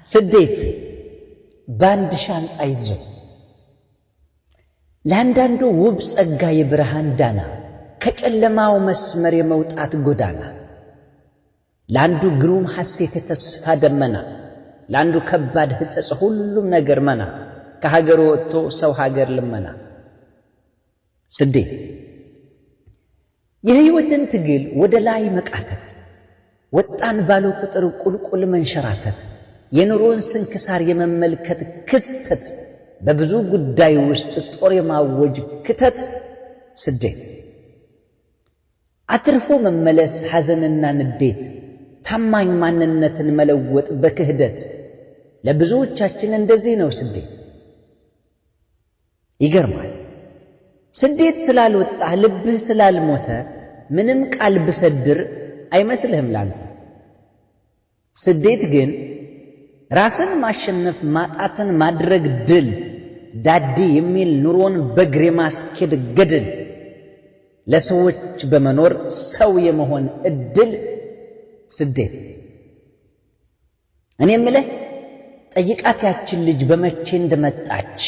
ስደት ባንድ ሻንጣ ይዞ ለአንዳንዱ ውብ ጸጋ የብርሃን ዳና ከጨለማው መስመር የመውጣት ጎዳና ለአንዱ ግሩም ሐሴት የተስፋ ደመና ለአንዱ ከባድ ሕጸጽ ሁሉም ነገር መና ከሀገር ወጥቶ ሰው ሀገር ልመና ስደት የሕይወትን ትግል ወደ ላይ መቃተት ወጣን ባለው ቁጥር ቁልቁል መንሸራተት የኑሮን ስንክሳር የመመልከት ክስተት በብዙ ጉዳይ ውስጥ ጦር የማወጅ ክተት ስደት አትርፎ መመለስ ሐዘንና ንዴት ታማኝ ማንነትን መለወጥ በክህደት ለብዙዎቻችን እንደዚህ ነው ስደት። ይገርማል። ስደት ስላልወጣህ ልብህ ስላልሞተ ምንም ቃል ብሰድር አይመስልህም ላንተ። ስደት ግን ራስን ማሸነፍ ማጣትን ማድረግ ድል ዳዴ የሚል ኑሮን በእግር ማስኬድ ገድል ለሰዎች በመኖር ሰው የመሆን እድል ስደት። እኔ የምልህ ጠይቃት ያችን ልጅ በመቼ እንደመጣች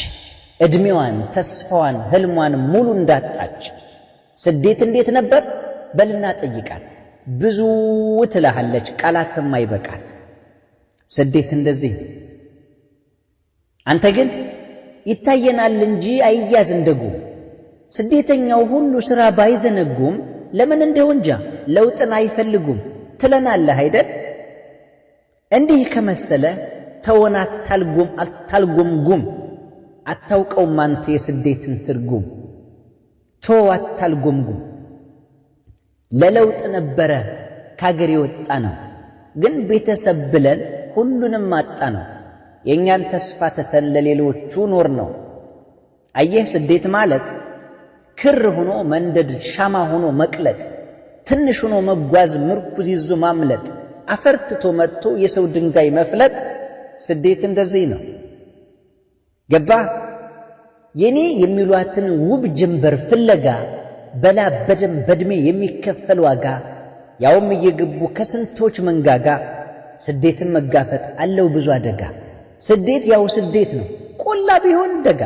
እድሜዋን ተስፋዋን ህልሟን ሙሉ እንዳጣች ስደት እንዴት ነበር በልና ጠይቃት። ብዙ ትልሃለች ቃላትም አይበቃት። ስደት እንደዚህ አንተ ግን ይታየናል እንጂ አይያዝ እንደጉም። ስደተኛው ሁሉ ሥራ ባይዘነጉም ለምን እንደው እንጃ ለውጥን አይፈልጉም ትለናለህ አይደል? እንዲህ ከመሰለ ተወን አታልጉምጉም። አታውቀውም አንተ የስደትን ትርጉም። ተው አታልጉምጉም። ለለውጥ ነበረ ካገር የወጣ ነው፣ ግን ቤተሰብ ብለን ሁሉንም አጣ ነው። የእኛን ተስፋ ተተን ለሌሎቹ ኖር ነው። አየህ ስደት ማለት ክር ሆኖ መንደድ፣ ሻማ ሆኖ መቅለጥ፣ ትንሽ ሆኖ መጓዝ፣ ምርኩዝ ይዞ ማምለጥ፣ አፈርትቶ መጥቶ የሰው ድንጋይ መፍለጥ። ስደት እንደዚህ ነው። ገባ የኔ የሚሏትን ውብ ጀንበር ፍለጋ በላብ በደም በእድሜ የሚከፈል ዋጋ ያውም እየገቡ ከስንቶች መንጋጋ ስደትን መጋፈጥ አለው ብዙ አደጋ። ስደት ያው ስደት ነው ቆላ ቢሆን ደጋ።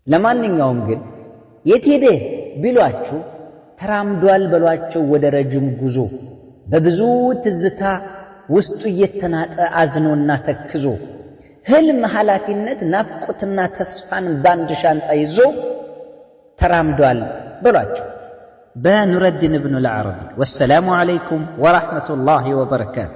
ለማንኛውም ግን የት ሄደ ቢሏችሁ ተራምዷል በሏቸው ወደ ረጅም ጉዞ በብዙ ትዝታ ውስጡ እየተናጠ አዝኖና ተክዞ ህልም ኃላፊነት ናፍቆትና ተስፋን ባንድ ሻንጣ ይዞ ተራምዷል በሏቸው። በኑረዲን ኢብኑ አልዓረቢ። ወሰላሙ ዓለይኩም ወራህመቱላሂ ወበረካቱ።